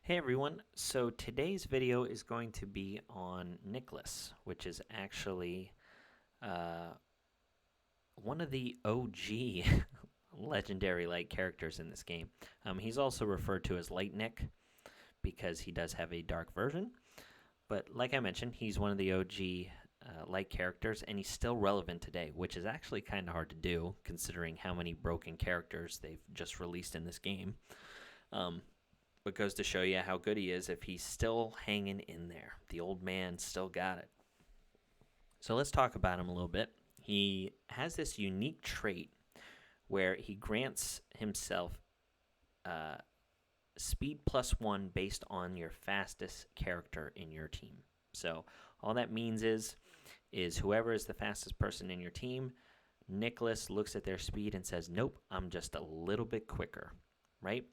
Hey everyone, so today's video is going to be on Nicklaus, which is actually uh, one of the OG legendary light characters in this game. He's also referred to as Light Nick because he does have a dark version, but like I mentioned, he's one of the OG light characters and he's still relevant today, which is actually kind of hard to do considering how many broken characters they've just released in this game. But goes to show you how good he is if he's still hanging in there. The old man still got it. So let's talk about him a little bit. He has this unique trait where he grants himself speed +1 based on your fastest character in your team. So all that means is whoever is the fastest person in your team, Nicklaus looks at their speed and says, nope, I'm just a little bit quicker, right?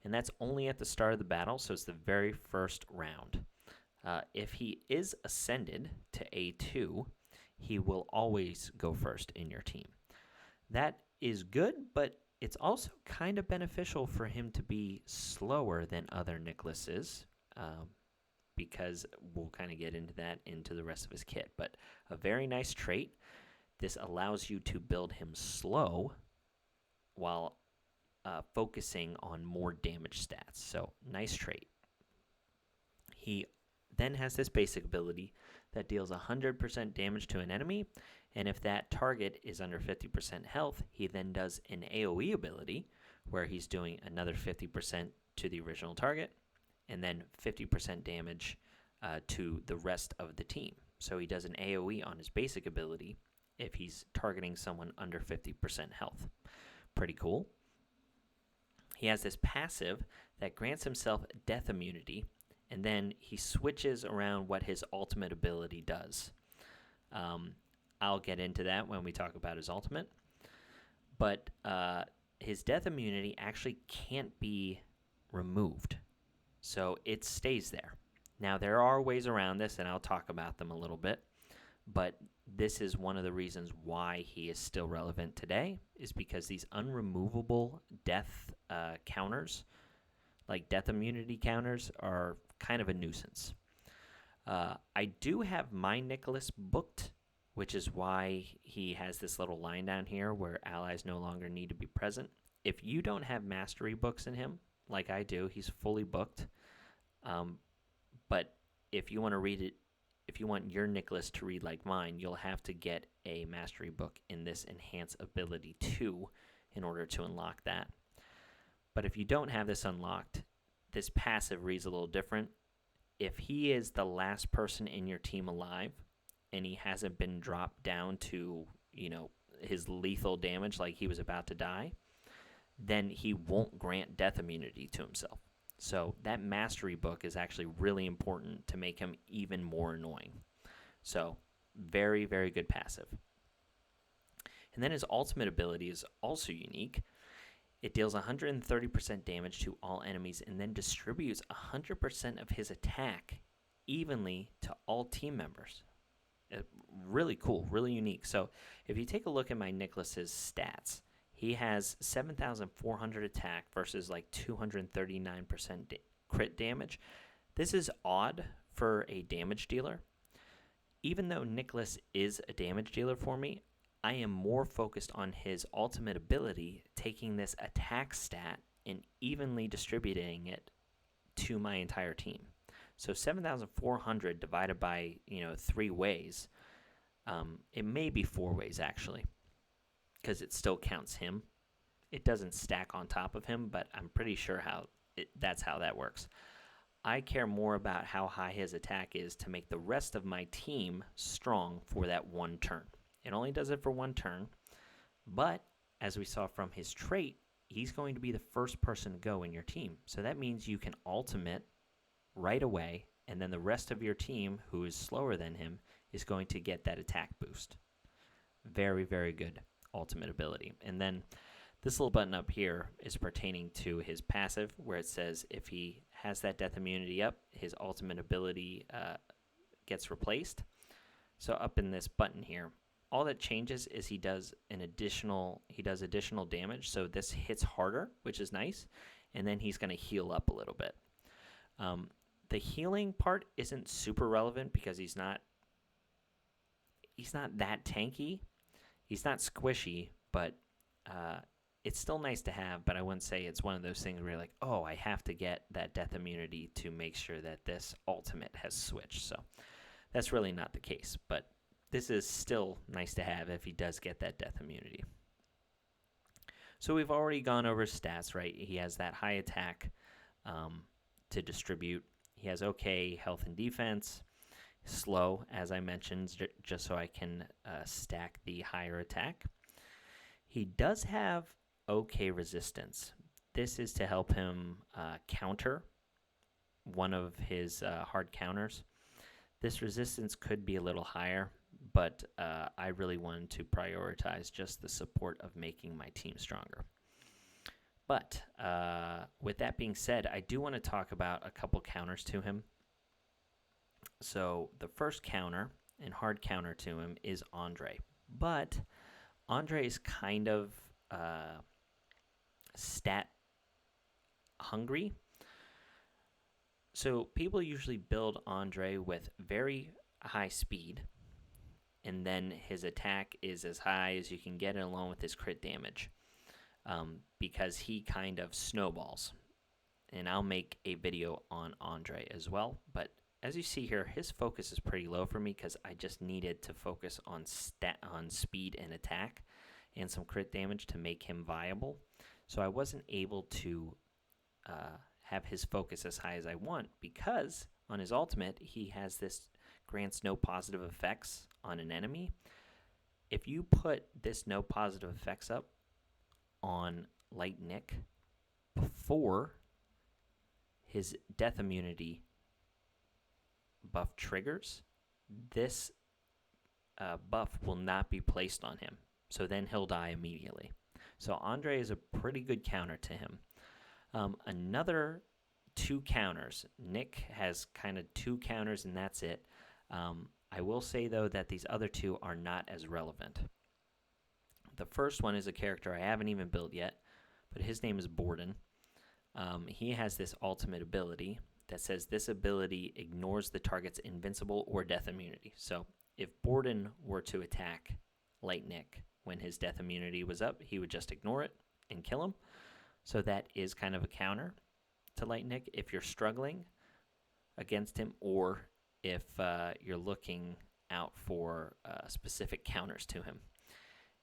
And that's only at the start of the battle, so it's the very first round. If he is ascended to A2, he will always go first in your team. That is good, but it's also kind of beneficial for him to be slower than other Nicklauses, because we'll kind of get into that into the rest of his kit. But a very nice trait. This allows you to build him slow while focusing on more damage stats. So nice trait. He then has this basic ability that deals 100% damage to an enemy, and if that target is under 50% health, he then does an AoE ability where he's doing another 50% to the original target, and then 50% damage to the rest of the team. So he does an AoE on his basic ability if he's targeting someone under 50% health. Pretty cool. He has this passive that grants himself death immunity, and then he switches around what his ultimate ability does. I'll get into that when we talk about his ultimate. But his death immunity actually can't be removed, so it stays there. Now, there are ways around this, and I'll talk about them a little bit, but this is one of the reasons why he is still relevant today, is because these unremovable death counters, like death immunity counters, are kind of a nuisance. I do have my Nicklaus booked, which is why he has this little line down here where allies no longer need to be present. If you don't have mastery books in him, like I do, he's fully booked. But if you want to read it, if you want your Nicklaus to read like mine, you'll have to get a mastery book in this Enhance Ability 2 in order to unlock that. But if you don't have this unlocked, this passive reads a little different. If he is the last person in your team alive and he hasn't been dropped down to, his lethal damage, like he was about to die, then he won't grant death immunity to himself. So that mastery book is actually really important to make him even more annoying. So very, very good passive. And then his ultimate ability is also unique. It deals 130% damage to all enemies and then distributes 100% of his attack evenly to all team members. Really cool, really unique. So if you take a look at my Nicklaus's stats, he has 7,400 attack versus like 239% crit damage. This is odd for a damage dealer. Even though Nicklaus is a damage dealer for me, I am more focused on his ultimate ability, taking this attack stat and evenly distributing it to my entire team. So 7,400 divided by 3 ways. It may be 4 ways actually, because it still counts him. It doesn't stack on top of him, but I'm pretty sure that's how that works. I care more about how high his attack is to make the rest of my team strong for that one turn. It only does it for one turn, but as we saw from his trait, he's going to be the first person to go in your team. So that means you can ultimate right away, and then the rest of your team, who is slower than him, is going to get that attack boost. Very, very good ultimate ability. And then this little button up here is pertaining to his passive, where it says if he has that death immunity up, his ultimate ability gets replaced. So up in this button here, all that changes is he does additional damage. So this hits harder, which is nice, and then he's going to heal up a little bit. The healing part isn't super relevant because he's not that tanky. He's not squishy, but it's still nice to have. But I wouldn't say it's one of those things where you're like, oh, I have to get that death immunity to make sure that this ultimate has switched. So that's really not the case. But this is still nice to have if he does get that death immunity. So we've already gone over his stats, right? He has that high attack to distribute. He has okay health and defense. Slow, as I mentioned, just so I can stack the higher attack. He does have okay resistance. This is to help him counter one of his hard counters. This resistance could be a little higher, but I really wanted to prioritize just the support of making my team stronger. But with that being said, I do want to talk about a couple counters to him. So the first counter and hard counter to him is Andre. But Andre is kind of stat hungry. So people usually build Andre with very high speed, and then his attack is as high as you can get it along with his crit damage, because he kind of snowballs. And I'll make a video on Andre as well, but as you see here, his focus is pretty low for me because I just needed to focus on speed and attack and some crit damage to make him viable. So I wasn't able to have his focus as high as I want because on his ultimate, he has this grants no positive effects on an enemy. If you put this no positive effects up on Light Nick before his death immunity buff triggers, this buff will not be placed on him. So then he'll die immediately. So Andre is a pretty good counter to him. Another two counters. Nick has kind of two counters and that's it. I will say, though, that these other two are not as relevant. The first one is a character I haven't even built yet, but his name is Borden. He has this ultimate ability that says this ability ignores the target's invincible or death immunity. So if Borden were to attack Light Nick when his death immunity was up, he would just ignore it and kill him. So that is kind of a counter to Light Nick if you're struggling against him or if you're looking out for specific counters to him.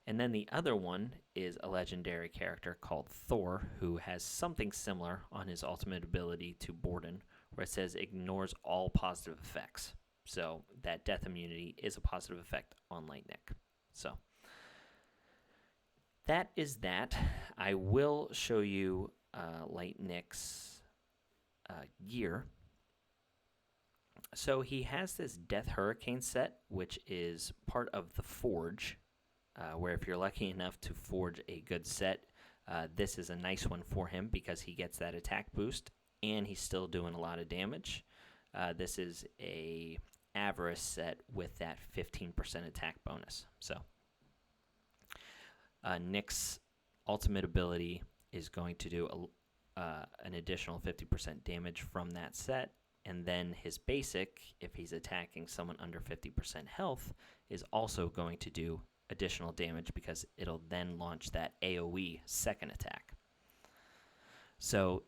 And then the other one is a legendary character called Thor, who has something similar on his ultimate ability to Borden, where it says ignores all positive effects. So that death immunity is a positive effect on Light Nick. So that is that. I will show you Light Nick's gear. So he has this Death Hurricane set, which is part of the Forge, where if you're lucky enough to forge a good set, this is a nice one for him because he gets that attack boost and he's still doing a lot of damage. This is a Avarice set with that 15% attack bonus. So Nick's ultimate ability is going to do an additional 50% damage from that set. And then his basic, if he's attacking someone under 50% health, is also going to do additional damage because it'll then launch that AoE second attack. So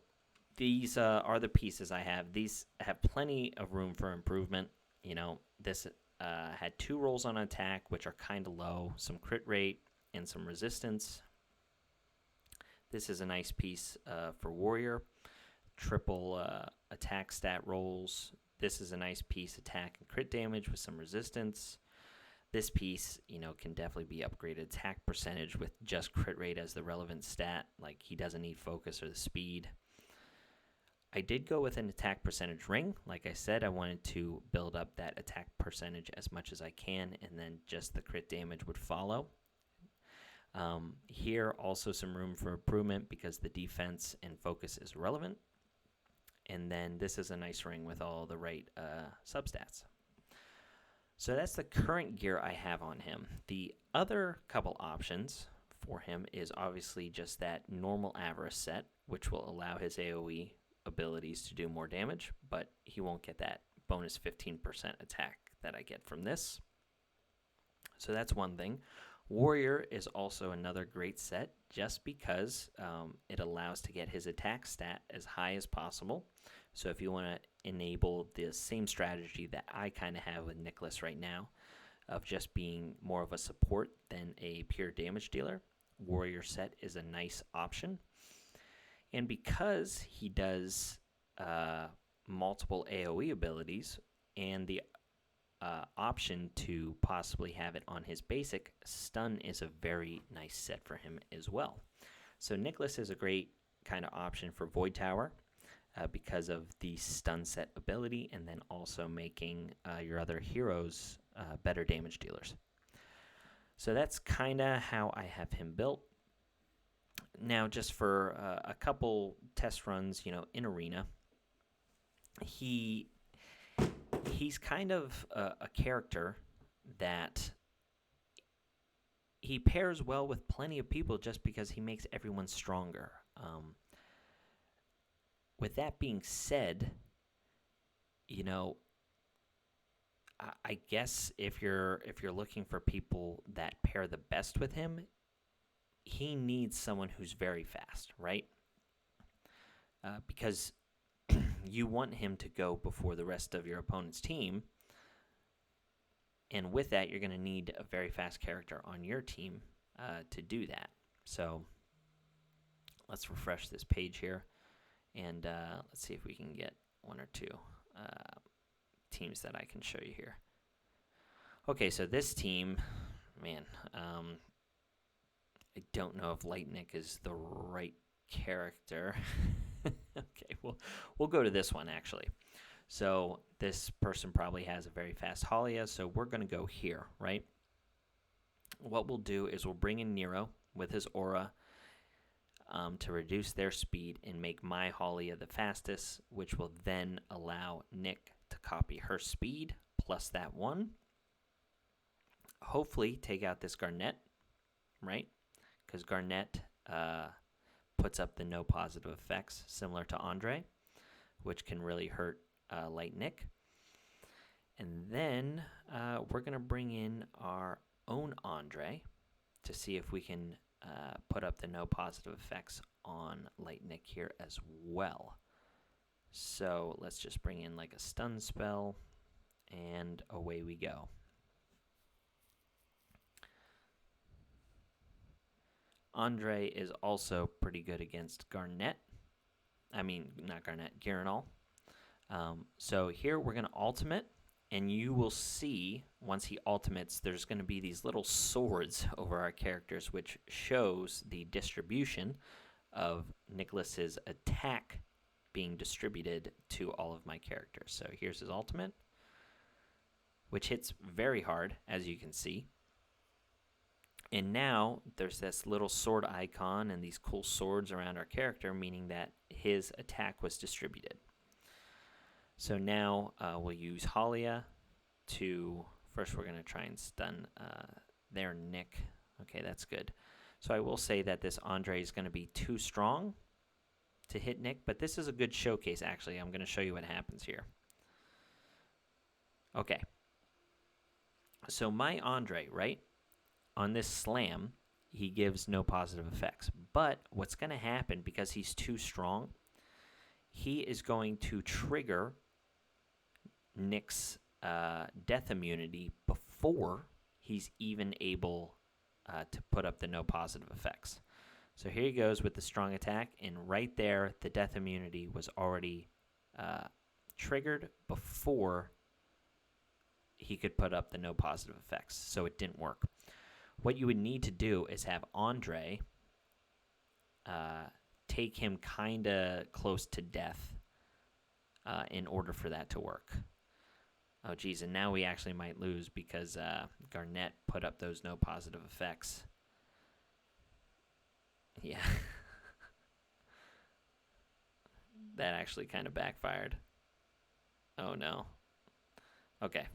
these are the pieces I have. These have plenty of room for improvement. You know, this had 2 rolls on attack, which are kind of low, some crit rate and some resistance. This is a nice piece for Warrior. Triple attack stat rolls. This is a nice piece, attack and crit damage with some resistance. This piece, you know, can definitely be upgraded. Attack percentage with just crit rate as the relevant stat. Like, he doesn't need focus or the speed. I did go with an attack percentage ring. Like I said, I wanted to build up that attack percentage as much as I can, and then just the crit damage would follow. Here, also some room for improvement because the defense and focus is relevant. And then this is a nice ring with all the right substats. So that's the current gear I have on him. The other couple options for him is obviously just that normal Avarice set, which will allow his AoE abilities to do more damage, but he won't get that bonus 15% attack that I get from this. So that's one thing. Warrior is also another great set just because it allows to get his attack stat as high as possible. So if you want to enable the same strategy that I kind of have with Nicklaus right now, of just being more of a support than a pure damage dealer, Warrior set is a nice option. And because he does multiple AoE abilities and the option to possibly have it on his basic, stun is a very nice set for him as well. So Nicklaus is a great kind of option for Void Tower because of the stun set ability, and then also making your other heroes better damage dealers. So that's kind of how I have him built. Now, just for a couple test runs, in Arena, he's kind of a character that he pairs well with plenty of people just because he makes everyone stronger. With that being said, I guess if you're looking for people that pair the best with him, he needs someone who's very fast, right? Because you want him to go before the rest of your opponent's team, and with that, you're going to need a very fast character on your team to do that. So let's refresh this page here, and let's see if we can get one or two teams that I can show you here. Okay, so this team, man, I don't know if Lightning is the right character. Okay, we'll go to this one, actually. So this person probably has a very fast Halia, so we're going to go here, right? What we'll do is we'll bring in Nero with his aura to reduce their speed and make my Halia the fastest, which will then allow Nick to copy her speed plus that one. Hopefully take out this Garnet, right? Because Garnet puts up the no positive effects, similar to Andre, which can really hurt Light Nick. And then we're going to bring in our own Andre to see if we can put up the no positive effects on Light Nick here as well. So let's just bring in like a stun spell, and away we go. Andre is also pretty good against Garnet. I mean, not Garnet, Giranol. So here we're going to ultimate, and you will see once he ultimates, there's going to be these little swords over our characters, which shows the distribution of Nicklaus's attack being distributed to all of my characters. So here's his ultimate, which hits very hard, as you can see. And now there's this little sword icon and these cool swords around our character, meaning that his attack was distributed. So now we'll use Halia to, first we're going to try and stun their Nick. Okay, that's good. So I will say that this Andre is going to be too strong to hit Nick, but this is a good showcase, actually. I'm going to show you what happens here. Okay. So my Andre, right? On this slam, he gives no positive effects. But what's going to happen, because he's too strong, he is going to trigger Nick's death immunity before he's even able to put up the no positive effects. So here he goes with the strong attack, and right there, the death immunity was already triggered before he could put up the no positive effects, so it didn't work. What you would need to do is have Andre take him kind of close to death in order for that to work. Oh, geez, and now we actually might lose because Garnet put up those no positive effects. Yeah. That actually kind of backfired. Oh, no. Okay.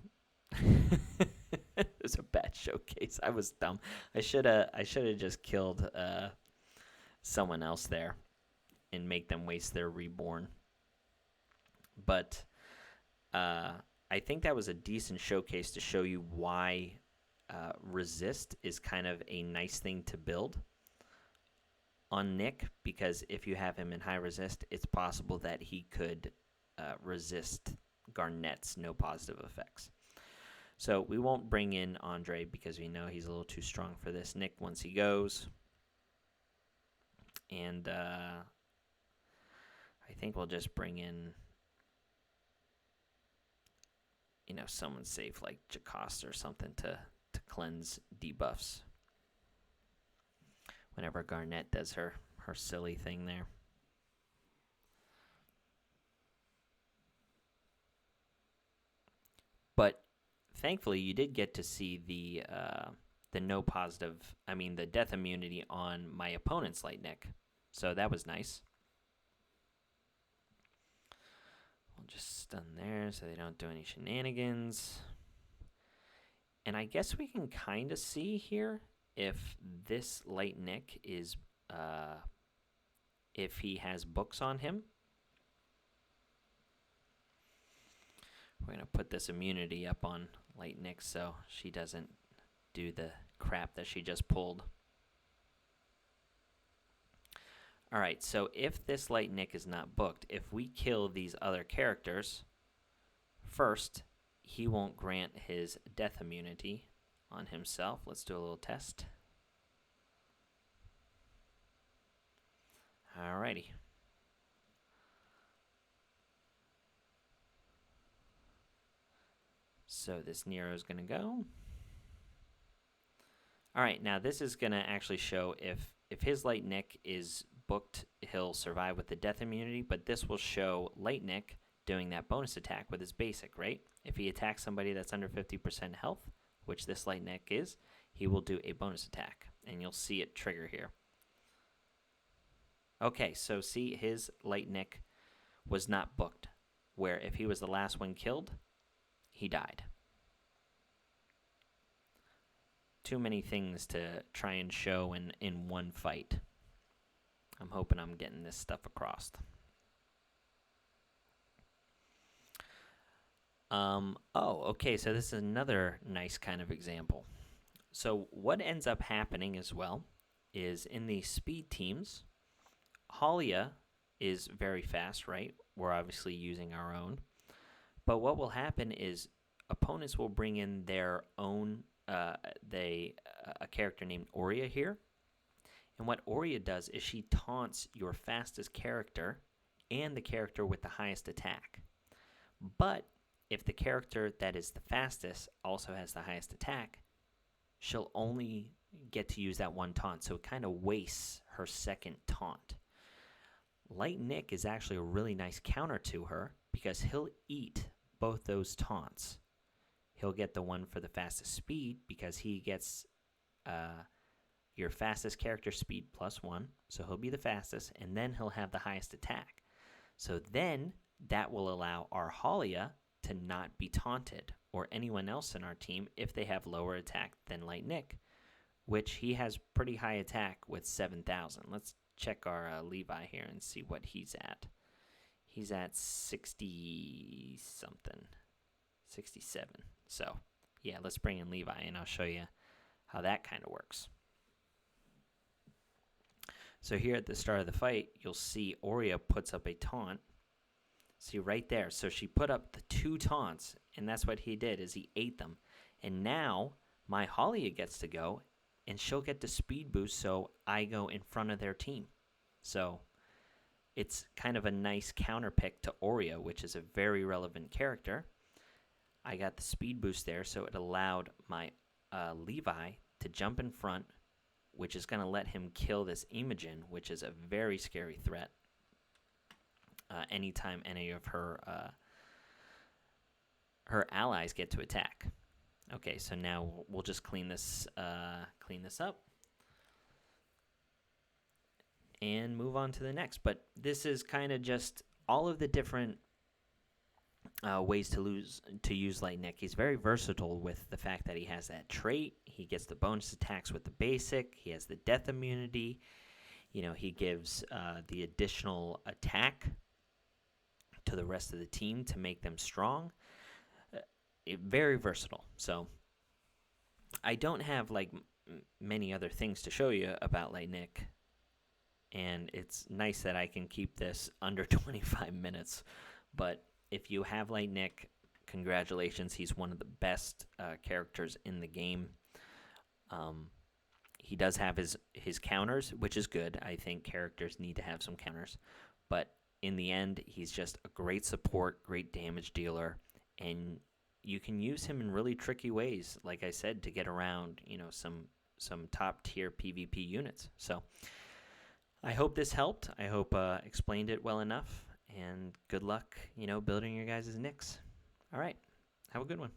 It was a bad showcase. I was dumb. I should have just killed someone else there and make them waste their reborn. but I think that was a decent showcase to show you why resist is kind of a nice thing to build on Nick, because if you have him in high resist, it's possible that he could resist Garnett's no positive effects. So we won't bring in Andre because we know he's a little too strong for this Nick once he goes. And I think we'll just bring in, someone safe like Jocasta or something to cleanse debuffs whenever Garnett does her silly thing there. But thankfully, you did get to see the death immunity on my opponent's light Nick. So that was nice. We'll just stun there so they don't do any shenanigans. And I guess we can kind of see here if this light Nick is, if he has books on him. We're going to put this immunity up on light Nick so she doesn't do the crap that she just pulled. All right, so if this light Nick is not booked, if we kill these other characters, first, he won't grant his death immunity on himself. Let's do a little test. Alrighty. So this Nero is going to go. All right, now this is going to actually show if his light Nick is booked, he'll survive with the death immunity, but this will show light Nick doing that bonus attack with his basic, right? If he attacks somebody that's under 50% health, which this light Nick is, he will do a bonus attack, and you'll see it trigger here. Okay, so see, his light Nick was not booked, where if he was the last one killed, he died. Too many things to try and show in one fight. I'm hoping I'm getting this stuff across. Okay, so this is another nice kind of example. So what ends up happening as well is in the speed teams, Halia is very fast, right? We're obviously using our own. But what will happen is opponents will bring in their own, a character named Aurea here. And what Aurea does is she taunts your fastest character and the character with the highest attack. But if the character that is the fastest also has the highest attack, she'll only get to use that one taunt. So it kind of wastes her second taunt. Light Nick is actually a really nice counter to her because he'll eat both those taunts. He'll get the one for the fastest speed because he gets your fastest character speed +1, so he'll be the fastest, and then he'll have the highest attack. So then that will allow our Halia to not be taunted, or anyone else in our team if they have lower attack than Light Nick, which he has pretty high attack with 7,000. Let's check our Levi here and see what he's at. He's at 60-something, 67. So, yeah, let's bring in Levi, and I'll show you how that kind of works. So here at the start of the fight, you'll see Aurea puts up a taunt. See right there. So she put up the 2 taunts, and that's what he did, is he ate them. And now my Halia gets to go, and she'll get the speed boost, so I go in front of their team. So it's kind of a nice counter pick to Aurea, which is a very relevant character. I got the speed boost there, so it allowed my Levi to jump in front, which is going to let him kill this Imogen, which is a very scary threat. Anytime any of her allies get to attack. Okay, so now we'll just clean this up and move on to the next. But this is kind of just all of the different ways to use Light Nick. He's very versatile with the fact that he has that trait. He gets the bonus attacks with the basic. He has the death immunity. He gives the additional attack to the rest of the team to make them strong. Very versatile. So I don't have like many other things to show you about Light Nick, and it's nice that I can keep this under 25 minutes. But if you have Light Nick, congratulations. He's one of the best characters in the game. He does have his counters, which is good. I think characters need to have some counters. But in the end, he's just a great support, great damage dealer, and you can use him in really tricky ways, like I said, to get around, some top-tier PvP units. So I hope this helped. I hope explained it well enough, and good luck, building your guys' Nicks. All right, have a good one.